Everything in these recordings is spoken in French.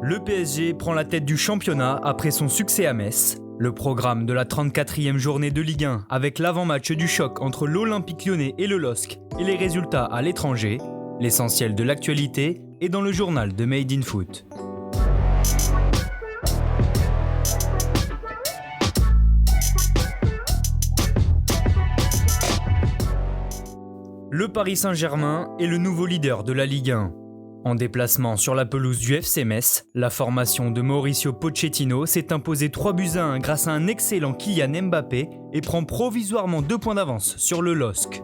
Le PSG prend la tête du championnat après son succès à Metz. Le programme de la 34e journée de Ligue 1 avec l'avant-match du choc entre l'Olympique Lyonnais et le LOSC et les résultats à l'étranger. L'essentiel de l'actualité est dans le journal de Made in Foot. Le Paris Saint-Germain est le nouveau leader de la Ligue 1. En déplacement sur la pelouse du FC Metz, la formation de Mauricio Pochettino s'est imposée 3-1 grâce à un excellent Kylian Mbappé et prend provisoirement 2 points d'avance sur le LOSC.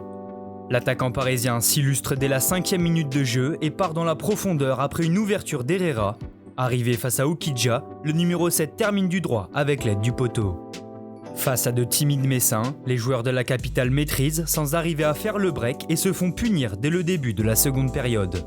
L'attaquant parisien s'illustre dès la 5e minute de jeu et part dans la profondeur après une ouverture d'Herrera. Arrivé face à Oukidja, le numéro 7 termine du droit avec l'aide du poteau. Face à de timides Messins, les joueurs de la capitale maîtrisent sans arriver à faire le break et se font punir dès le début de la seconde période.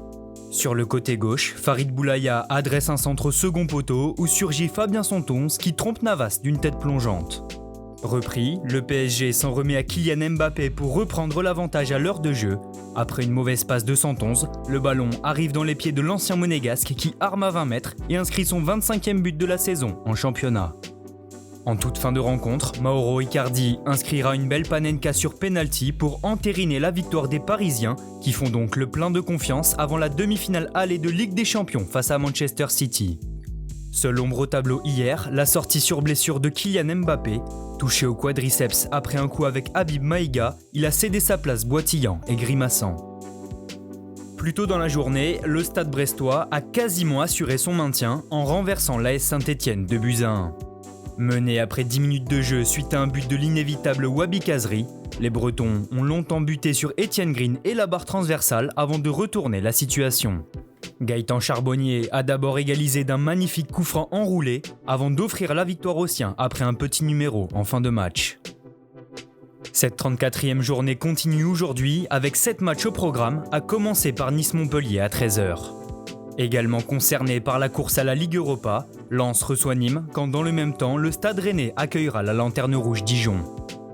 Sur le côté gauche, Farid Boulaya adresse un centre au second poteau où surgit Fabien Santonce qui trompe Navas d'une tête plongeante. Repris, le PSG s'en remet à Kylian Mbappé pour reprendre l'avantage à l'heure de jeu. Après une mauvaise passe de Santonce, le ballon arrive dans les pieds de l'ancien monégasque qui arme à 20 mètres et inscrit son 25e but de la saison en championnat. En toute fin de rencontre, Mauro Icardi inscrira une belle panenka sur penalty pour entériner la victoire des Parisiens qui font donc le plein de confiance avant la demi-finale aller de Ligue des Champions face à Manchester City. Seule ombre au tableau hier, la sortie sur blessure de Kylian Mbappé. Touché au quadriceps après un coup avec Habib Maïga, il a cédé sa place boitillant et grimaçant. Plus tôt dans la journée, le Stade brestois a quasiment assuré son maintien en renversant l'AS Saint-Etienne de 2-1. Mené après 10 minutes de jeu suite à un but de l'inévitable Wabi Kazri, les Bretons ont longtemps buté sur Étienne Green et la barre transversale avant de retourner la situation. Gaëtan Charbonnier a d'abord égalisé d'un magnifique coup franc enroulé avant d'offrir la victoire aux siens après un petit numéro en fin de match. Cette 34e journée continue aujourd'hui avec 7 matchs au programme, à commencer par Nice-Montpellier à 13h. Également concerné par la course à la Ligue Europa, Lens reçoit Nîmes quand dans le même temps le Stade Rennais accueillera la Lanterne Rouge Dijon.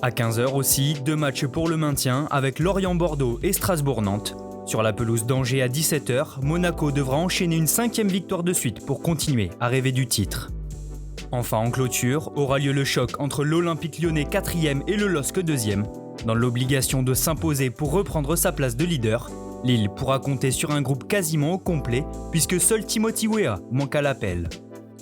À 15h aussi, 2 matchs pour le maintien avec Lorient-Bordeaux et Strasbourg-Nantes. Sur la pelouse d'Angers à 17h, Monaco devra enchaîner une 5e victoire de suite pour continuer à rêver du titre. Enfin en clôture, aura lieu le choc entre l'Olympique Lyonnais 4e et le LOSC 2e. Dans l'obligation de s'imposer pour reprendre sa place de leader, Lille pourra compter sur un groupe quasiment au complet puisque seul Timothy Weah manque à l'appel.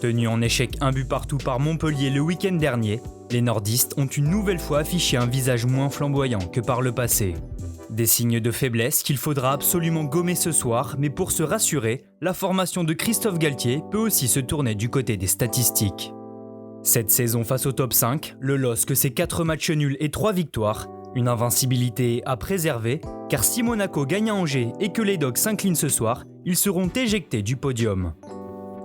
Tenu en échec 1 but partout par Montpellier le week-end dernier, les nordistes ont une nouvelle fois affiché un visage moins flamboyant que par le passé. Des signes de faiblesse qu'il faudra absolument gommer ce soir, mais pour se rassurer, la formation de Christophe Galtier peut aussi se tourner du côté des statistiques. Cette saison face au top 5, le LOSC c'est 4 matchs nuls et 3 victoires, une invincibilité à préserver, car si Monaco gagne à Angers et que les Dogs s'inclinent ce soir, ils seront éjectés du podium.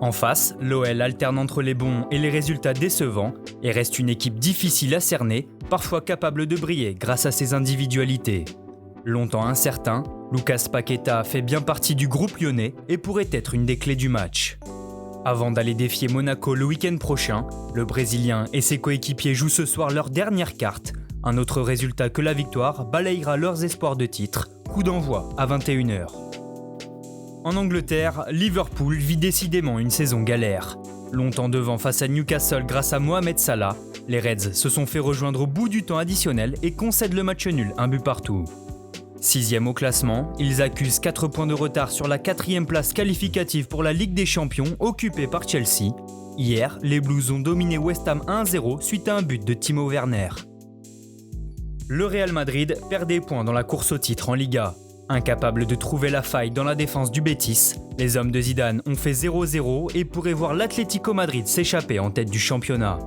En face, l'OL alterne entre les bons et les résultats décevants et reste une équipe difficile à cerner, parfois capable de briller grâce à ses individualités. Longtemps incertain, Lucas Paqueta fait bien partie du groupe lyonnais et pourrait être une des clés du match. Avant d'aller défier Monaco le week-end prochain, le Brésilien et ses coéquipiers jouent ce soir leur dernière carte. Un autre résultat que la victoire balayera leurs espoirs de titre, coup d'envoi à 21h. En Angleterre, Liverpool vit décidément une saison galère. Longtemps devant face à Newcastle grâce à Mohamed Salah, les Reds se sont fait rejoindre au bout du temps additionnel et concèdent le match nul, 1 but partout. 6e au classement, ils accusent 4 points de retard sur la 4e place qualificative pour la Ligue des Champions occupée par Chelsea. Hier, les Blues ont dominé West Ham 1-0 suite à un but de Timo Werner. Le Real Madrid perd des points dans la course au titre en Liga. Incapables de trouver la faille dans la défense du Betis, les hommes de Zidane ont fait 0-0 et pourraient voir l'Atlético Madrid s'échapper en tête du championnat.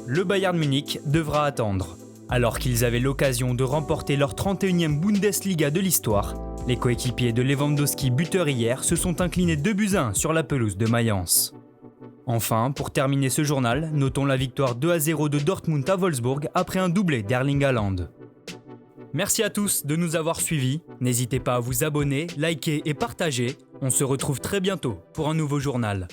Le Bayern Munich devra attendre. Alors qu'ils avaient l'occasion de remporter leur 31e Bundesliga de l'histoire, les coéquipiers de Lewandowski buteur hier se sont inclinés 2-1 sur la pelouse de Mayence. Enfin, pour terminer ce journal, notons la victoire 2-0 de Dortmund à Wolfsburg après un doublé d'Erling Haaland. Merci à tous de nous avoir suivis, n'hésitez pas à vous abonner, liker et partager, on se retrouve très bientôt pour un nouveau journal.